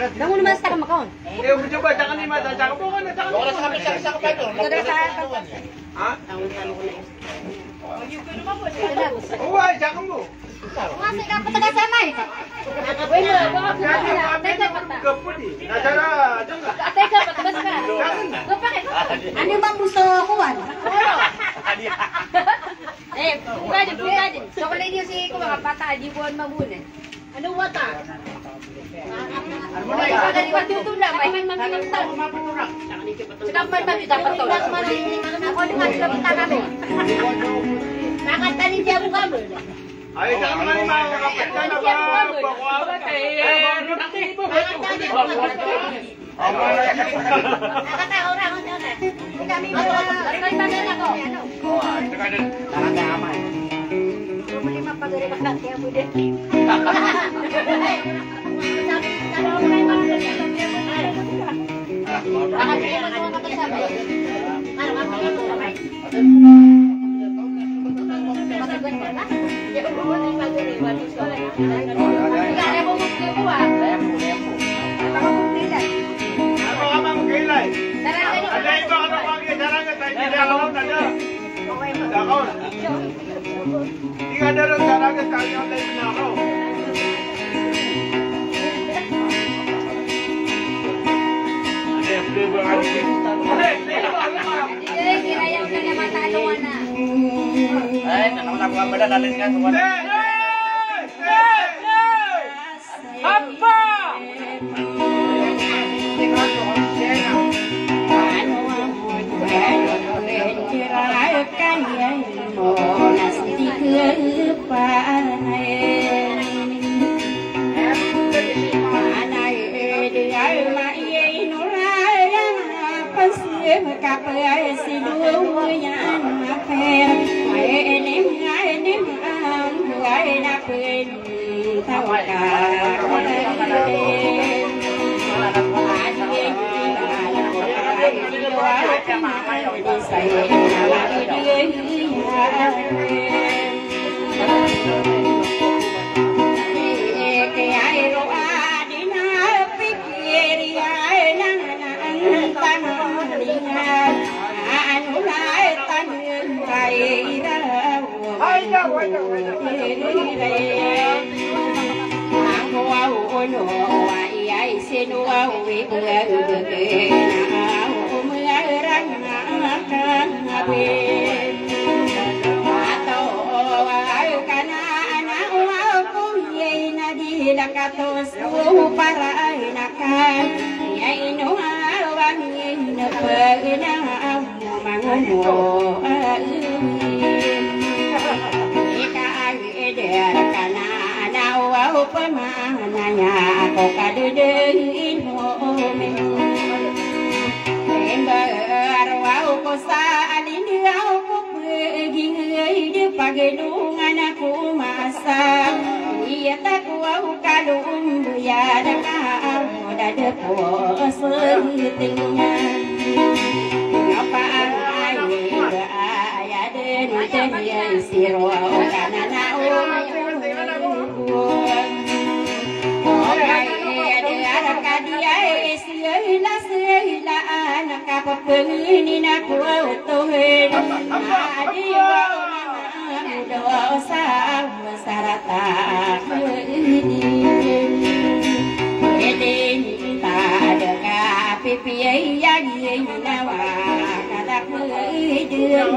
Bangun naman sa makaon. Eh, medyo ba jangan ni mata, jangan bukan, jangan. Wala sa kami sa kapay to. Ha? Uy, jangan mo. Masih ka pataga sa may. Bueno, teka pata. Kapudi. Nadara, jangan. Teka patagas ka. Gopake. Ano bang gusto kuwan? Buka din. So kung hindi si ko mga bata, di buwan mabunin. Ano wata? Ano yung pagaliwat yung tula? May man magkakasal. Sedang man dapat to. Ako dengan kita kami. Nakanta ni Jabu kami. Ay, jangan ni mau kapit ka na ba? Bakuha ka eh. Nakatawa orang kami bagian ako. Talaga aman. Beli mapagari nanti aku deh. Tiga darah darah kali yang lain menaro. Ada beli berani. Jadi kira yang kena mata doang na. Nak nak buat benda dalin kan tuan. Apa? Hãy subscribe cho kênh Ghiền Mì Gõ để không bỏ lỡ những video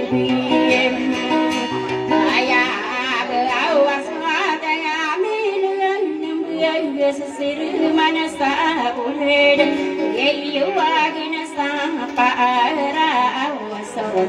hấp dẫn. Hãy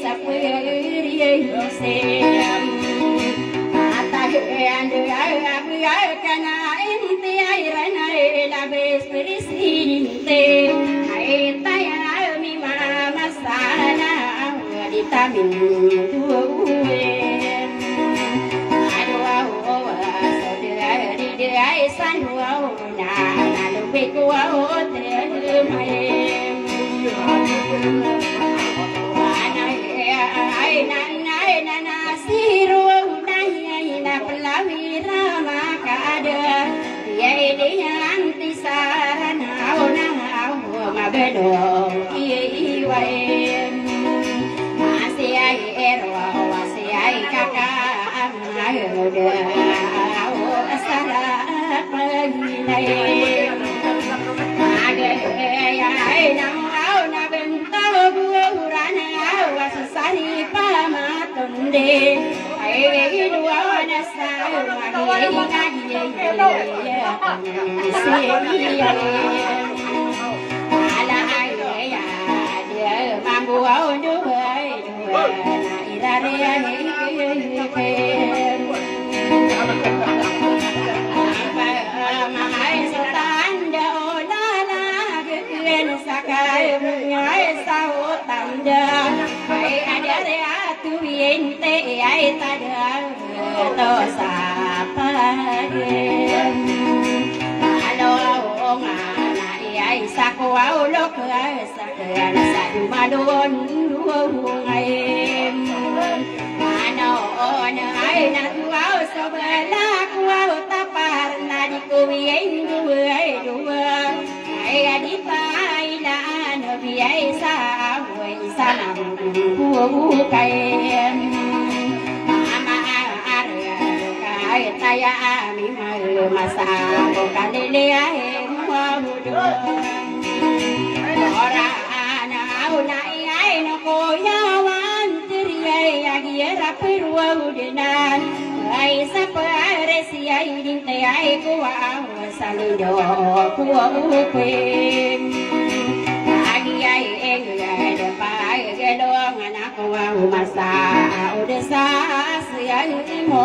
subscribe cho kênh Ghiền Mì Gõ để không bỏ lỡ vi anh du ai du ai đi tai là nó vi ai sa vui sa nam cu cây ai taya mi ma sa ko kalele ai mua budu ora na au nai ai no ko ya wan tiri ai agi ra peru udinan ai sa pare si ai din te ai ko wa salido ko ku agi ai eng ai de pa ai ge do ngana ko wa masa udesa si ai mo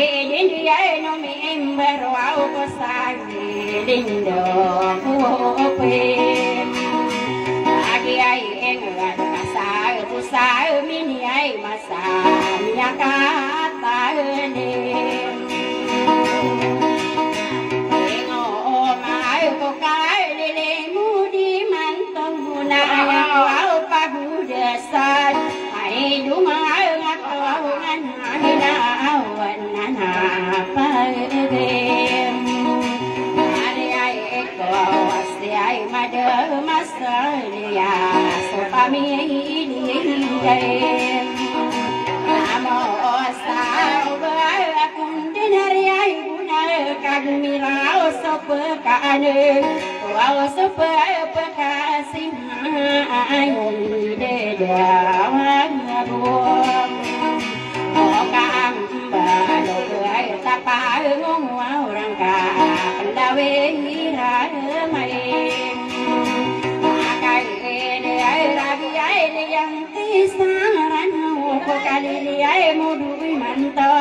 din dia no member wow ko sagi lindo pe agi ai engan kasar pusar mini ai masa minha kata ne engo mai ko kai le mudi mantong na wow pagudasan ai dumai ngatawangan na awan na pagem ari ai ko wasti ai made masalia so pami ini amo sa ba kundinari ai bunar kagmirao so pekane wow so pekasih ai de dawan agom kang balo ai tapa ngong orang ka ndawe hira mai akai ne ai rabi ai yang tisaran ko kali ai mudu manto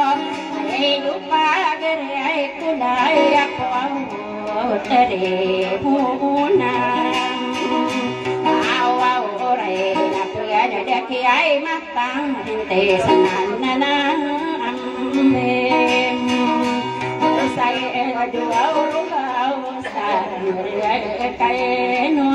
ai lupa gere ai kulai aku tere puna awau ore na pria de kiai matang te sanana saya dua orang saya kai no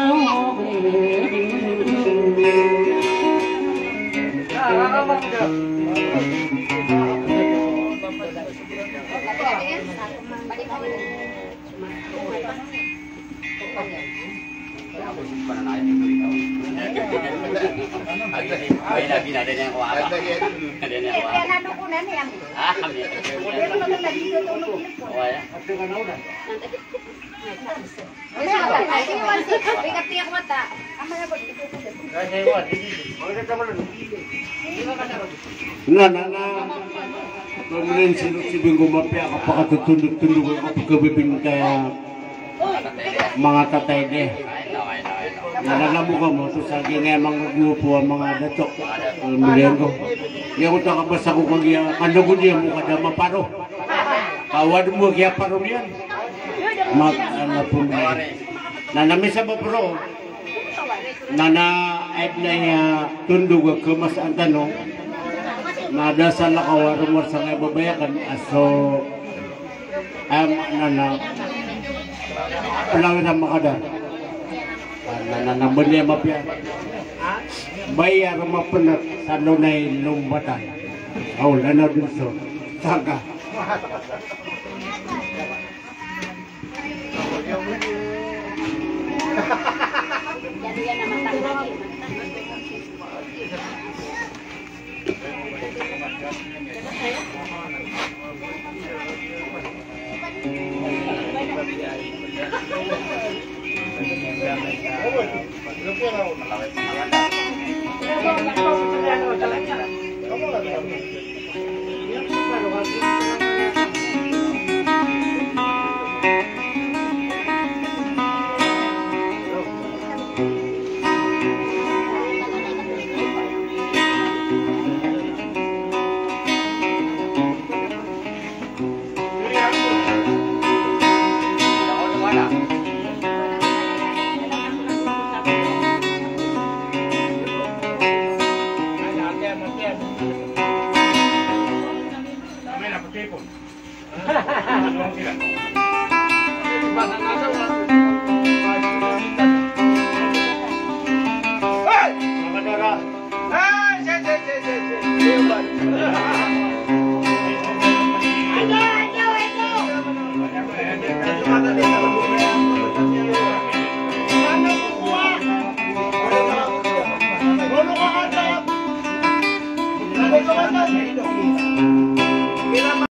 kemudian si Bingo mapia apakah tutunduk-tunduk apa kebibing kaya mga tatay deh. Nalalamu ka mo to sa mga gupo mga datok milengo. Yang utak basa ko kagya kandugo dia mo kada maparo. Kawad mo kaya paro niyan. Mag ana pumay. Nanamisa ba bro? Nana na ya tundug ke mas antano. Nada sa lakawar mo sa nga babayakan aso nana ulang na makada. Nananambon niya mapya bayar mapenat sa lunay lumbatan aw lana dunso saka jadi yan naman lagi Hey!